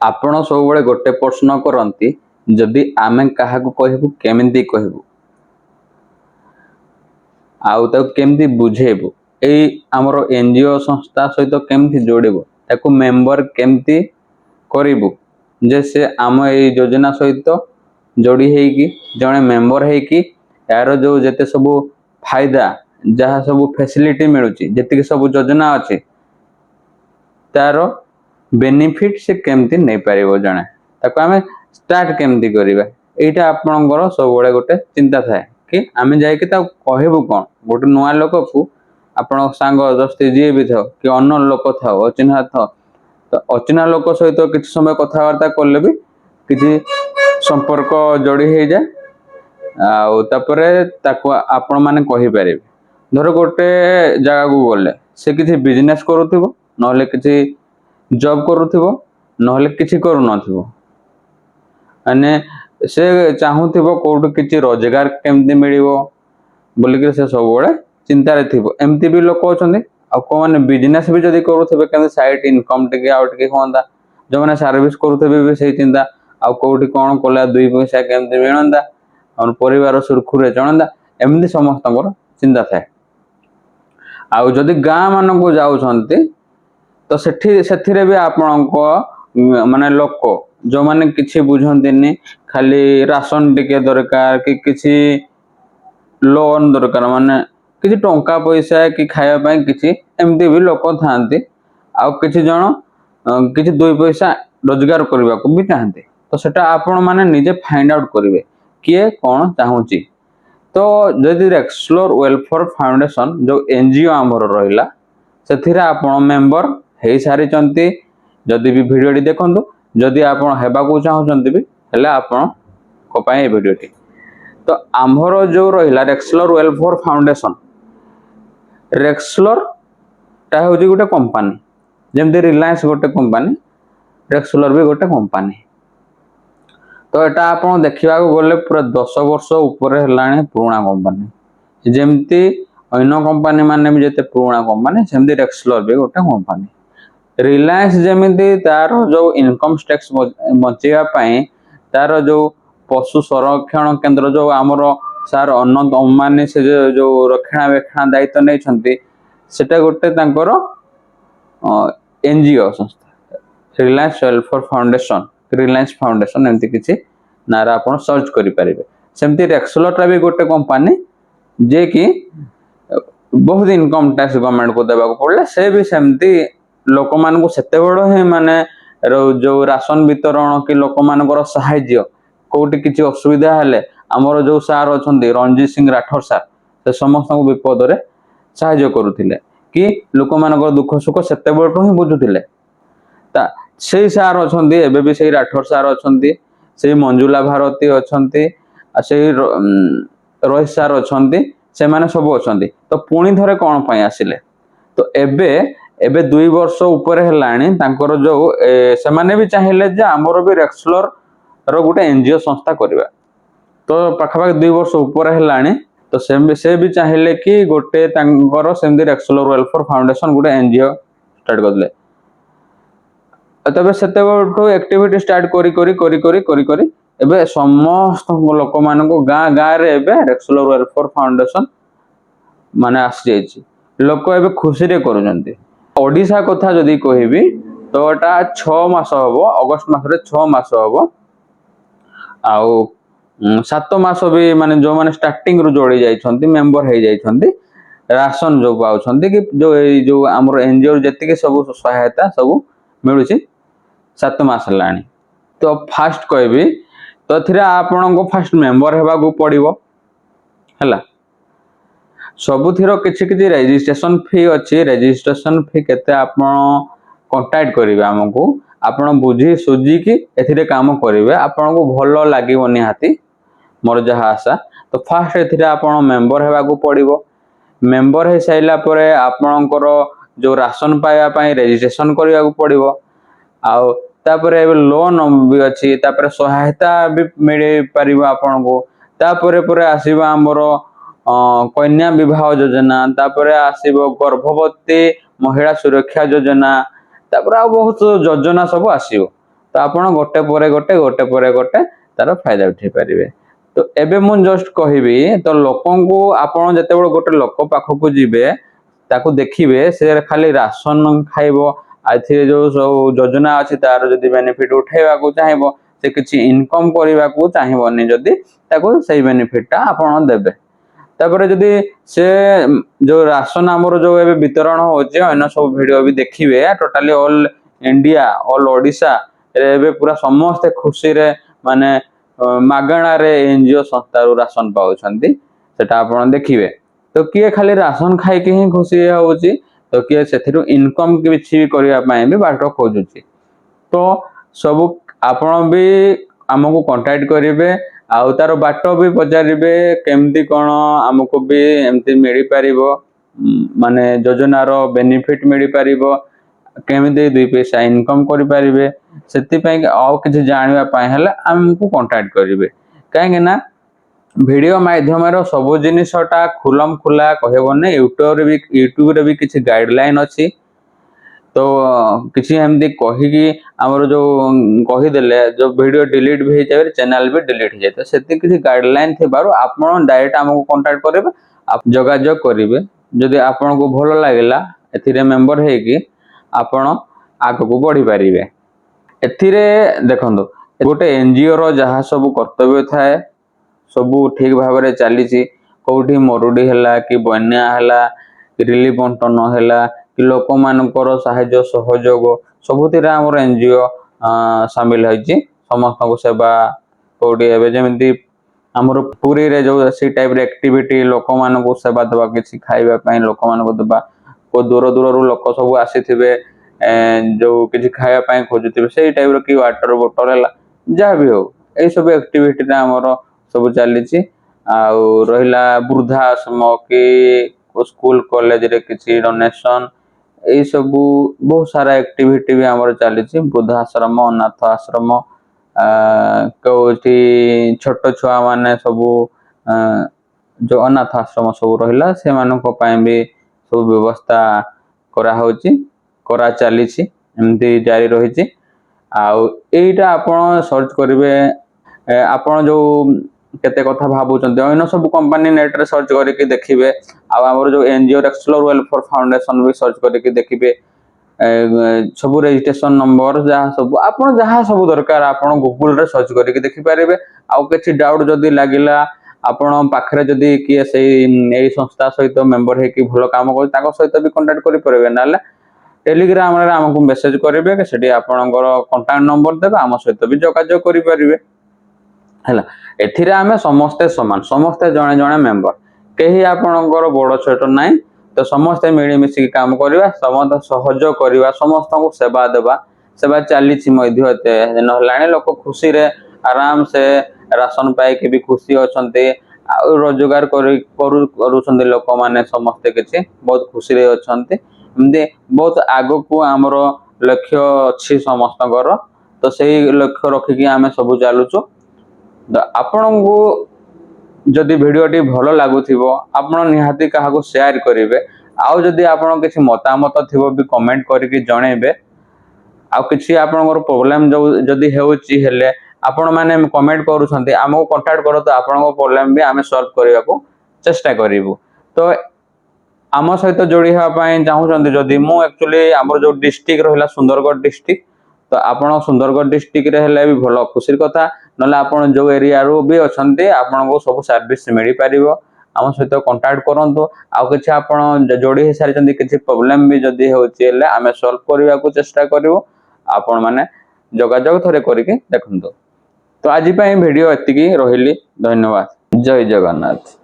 आपण सब बड़े गोटे प्रश्न करती जदि आमे काहाकू कहबू केमिति कहबू आउ ताको केमिति बुझेबू एई हमर एनजीओ संस्था सहित केमिति जोड़िबू ताको मेंबर केमिति करिबू जे से आम एई योजना सहित जोड़ी हेकी जणे मेंबर हेकी यार जो जेते सब फायदा जहाँ सब फैसिलिटी मिलुची जेतिक सब योजना अछि तार बेनिफिट से केमती नहीं पारिबो जणे ताको आमे स्टार्ट केमती करिबा एटा आपनकर सब बळे गोटे चिंता थाए कि आमे जाय कि ता कहबो कोन गोटे नुवा लोक को आपण सांग दोस्ती जे भी थाओ कि अन्न लोक थाओ अचिन्हा थाओ तो अचिन्हा लोक सहित किछ समय कथा वार्ता करले भी किछि संपर्क जोड़ी हे जाय आ तापरे ताको आपण माने कहि पारिबे धर गोटे जगह को गले से किछि बिजनेस करूथिबो नहले किछि जॉब करूथिबो नहले किछि करू नथिबो अने से चाहूथिबो कोड किछि रोजगार केमति मिलिबो बोली कि से सब बळे चिंता रे थिबो एमती भी लोक अछंदी आ को माने बिजनेस भी जदी करूथिबे केमति साइड इनकम टिके आउट के होंदा जो माने सर्विस करूथिबे भी सही चिंता आ कोठी कोन कोला दुई पैसा केमति मिलंदा और परिवार सुरखुरे चलंदा एमती समस्तकर चिंता थाए आ जदी गां मानन को जाउछंती तो सेठी भी आपण माने लोक जो माने किछि बुझंतिनी खाली राशन टिके दरकार कि किछि लोन दरकार माने किछि टंका पैसा कि खाया पय किछि एमती भी लोक थांती आ किछि जण किछि दुई पैसा रोजगार करबा को भी चाहते तो सेटा आपण माने निजे फाइंड आउट करिवे किए कोन चाहूची तो जदि रेक्सलोर वेलफेयर फाउंडेशन जो एनजीओ हमर रहिला सेथिरा आपण मेंबर हे सारी चंती जदि भी वीडियो देखंतु जदि आपण हेबा को चाहउचंती भी हेले आपण को पाए वीडियो तो आमर जो रहिला रेक्सलोर वेलफेयर फाउंडेशन रेक्सलोर ता होजी गोटे कंपनी जेमदि रिलायंस गोटे कंपनी रेक्सलोर भी गोटे कंपनी तो एटा आपण देखिबा को गले पूरा 10 वर्ष ऊपर हेलाणी पुराना कंपनी जेमति अन्य कंपनी माने भी जते पुराना कंपनी सेमदि रेक्सलोर भी गोटे कंपनी रिलायंस जेमिति तार जो इनकम टैक्स बचेया पई तार जो पशु संरक्षण केंद्र जो हमरो सार अनंत अंबानी से जो रक्षणाबेक्षण दायित्व नै छंती सेटा गोटे तांकर एनजीओ संस्था Reliance welfare foundation Reliance foundation एमति किछि नारा आपण सर्च करि परिबे सेमति रेक्सलोर भी गोटे कंपनी जे कि बहुत इनकम टैक्स गवर्नमेंट को देबा को पड़ले से भी सेमति लोक मान को सेते बड़ है माने जो राशन वितरण कि लोक मानकर सहाय्य कोटी किछि असुविधा हेले हमर जो सार अछंदी रणजीत सिंह राठौर सार से समस्त को विपद रे सहाय्य करूथिले कि लोक मानकर दुख सुख सेते बड़ ही बुझुथिले ता सेई सार अछंदी एबे भी सेई राठौर सार अछंदी सेई मंजुला भारती अछंती आ सेई रोहित सार अछंती से माने सब अछंती तो पुणी धरे कोन पय आसिले तो एबे 2 वर्ष ऊपर हेलाणी तांकर जो से माने भी चाहिले जे हमरो भी रेक्सलोर रो गोटे एनजीओ संस्था करबा तो पाखा 2 वर्ष ऊपर हेलाणी तो से भी चाहिले कि गोटे तांकर सेमदि रेक्सलोर वेलफेयर फाउंडेशन गोटे एनजीओ स्टार्ट करले तबे सेते बटो एक्टिविटी स्टार्ट करी एबे समस्त लोक मान को गाँ रे एबे रेक्सलोर वेलफेयर फाउंडेशन माने आसी जायछि लोक एबे खुशी रे करूजंती ओडिसा कथा जदी कहिबी तो एटा 6 मास हबो अगस्त मास रे 6 मास हबो आउ 7 मास भी माने जो माने स्टार्टिंग रु जोड़ी जाइछंती मेंबर हे जाइछंती राशन जो पाउछंती कि जो हमर एनजीओ जति के सब सहायता सब मिलुची 7 मास लाणी तो फास्ट कहबी तो थिरा आपन को फास्ट मेंबर हेबा को पड़िबो हला सबुथिरो किछि किछि रजिस्ट्रेशन फी अछि रजिस्ट्रेशन फी केते आपण कांटेक्ट करिवे हमकु आपण बुझी सुजी की एथिरे काम करिवे आपण को भलो लागिवो निहाती मोर जहा आशा तो फास्ट एथिरे आपण मेंबर हेबा को पड़िबो मेंबर हे साइला परे आपणकर जो राशन पाया पई रजिस्ट्रेशन करिया को पड़िबो आउ तापरे एबे लोन भी अछि तापरे सहायता भी मिले परिबो आपण को तापरे परे आसीबा हमरो कन्या विवाह योजना तापरे आसीबो गर्भवती महिला सुरक्षा योजना तापरे बहुत योजना सब आसीबो तो आपण गोटे पर गोटे तार फायदा उठे पारे। तो एबे मु जस्ट कहबी तो लोकन को आपण जते बड़ गोटे लोक पाखक को जिबे ताको देखिबे से खाली राशन खाइबो आथि जो सब योजना अछि तार जदी बेनिफिट उठाइबा को चाहेबो से किछि इनकम करबा को चाहेबोनी जदी ताको सही बेनिफिट आपण देबे। तापर जदी से जो राशन हमर जो एबे वितरण होचे अन्य सब वीडियो भी देखिबे totally all India all Odisha एबे पूरा समस्त खुशी रे माने मागणा रे एनजीओ संस्था रो राशन पाउछंती सेटा आपण देखिबे। तो किए खाली राशन खाइ के ही खुशी होउची तो किए सेथिरु इनकम किछि करिया पय भी बाट खोजुची। तो सब आपण भी हमको कांटेक्ट करिवे आउ तार बाट भी पचारिबे केमती कोन हमको भी एमती मिली पारिबो माने योजना रो बेनिफिट मिली पारिबो केमती 2 पैसा इनकम करि पारिबे सेति पय आउ किछि जानिबा पय हले हमको कांटेक्ट करिवे। काहे ना वीडियो माध्यम रो सब जिनिसटा खुलम खुला कहबो ने यूट्यूब रे भी किछि गाइडलाइन अछि। तो किछि हमदी कहि कि हमर जो कहि देले जो वीडियो डिलीट भी हे जाय चैनल भी डिलीट हे जाय तो सेति किछि गाइडलाइन थे बारो आपण डायरेक्ट हमको कांटेक्ट करिवे आप जोगाजोग करिवे। जदि आपण को भलो लागला एथिरे मेंबर हे कि आपण आगु को बढ़ी पारिवे। एथिरे देखंदो गोटे एनजीओ रो जहा सब कर्तव्य थाए सबू ठीक भाव में चली कौटी मरुड़ी है कि बन्या है कि रिलीफ बंटन है कि लोक मानकर साहाय्य सहयोग सबुतिर आमर एनजीओ सामिल होती समस्त को सेवा कौटी जमी आमर पुरी रे जो सी टाइप एक्टिविटी लोक मान को सेवा देवा किसी खाइबा लोक मान को देवा को दूर दूर लोक सब आसी जो किसी खाइबा खोजुवे से टाइप कि वाटर बोतल है जहाँ भी हो यही सब एक्टिविटी आमर सब चली आउ रहिला वृद्धा आश्रम कि स्कूल कॉलेज रे किसी डोनेशन यही सब बहुत सारा एक्टिविटी भी आमर चली वृद्धा आश्रम अनाथ आश्रम कौटी छोट छुआ माने सब जो अनाथ आश्रम सब रहिला से मानक पय भी सब व्यवस्था करा होची करा चली एमती जारी रही। आउ एटा आपण सर्च करिवे आपण जो केते कथा भाबुचंते अन्य सब कंपनी नेट रे सर्च करके देखिबे आमर जो एनजीओ एक्सप्लोर वेलफेयर फाउंडेशन भी सर्च करके देखिबे सब रजिस्ट्रेशन नंबर जहाँ सब आपण जहाँ सब दरकार आपण गूगल रे सर्च करके देखि पारिबे। आउ किछि डाउट जदी लागिला आपण पाखरे जदी किए एई संस्था सहित मेंबर हे कि भलो काम कर ताको सहित भी कांटेक्ट करि परबे नाले टेलीग्राम रे हमकु मेसेज करिवे कि सेठी आपनकर कांटेक्ट नंबर देबे हम सहित भी जोगाजोग करि परिबे हला। एथिरे आमे समस्ते समान समस्ते जणे जणे मेंबर केही आपनकर बड़ छोट नाही तो समस्ते मिली मिसी काम करबा समस्त सहयोग करबा समस्त को सेवा देबा सेवा चली मध्य नहलाणी लोक खुशी रे आराम से राशन पाई के भी खुशी अछंते रोजगार करूछंते लोक माने समस्ते किछि बहुत खुशी रे अछंते एमदे बहुत आगो को हमर लक्ष्य अछि समस्तकर। तो सेही लक्ष्य रखि कि आमे सब चालुछु आपण को जदि वीडियो टी भलो लागुथिबो आपण निहाती काहा को शेयर करिवे आउ जदि आपण किछि मतामत थिबो भी कमेंट करके जणेबे आउ किछि आपनकर प्रॉब्लम जो जदि हेउची हेले आपण माने कमेंट करूछंती हमको कांटेक्ट करो तो आपनको प्रॉब्लम भी आमे सॉल्व करिया को चेष्टा करिवु। तो आम सहित जोड़ी हेबा पय चाहूछंती जदि मु एक्चुअली हमर जो डिस्ट्रिक्ट रहिला सुंदरगढ़ डिस्ट्रिक्ट तो आपण सुंदरगढ़ डिस्ट्रिक्ट रे हेले भी भलो खुशीर कथा नले आपण जो एरिया रो भी अछंती आपनको सब सर्विस मिली पारिबो आम सहित कांटेक्ट करंतु आउ किछि आपण जोड़ी हे सारिचंती किछि प्रॉब्लम भी जदि होची हेले आमे सॉल्व करिया को चेष्टा करिवो आपण माने जोगाजोग थरे करके देखंतु। तो आज वीडियो एतिकी रहिली धन्यवाद जय जगन्नाथ।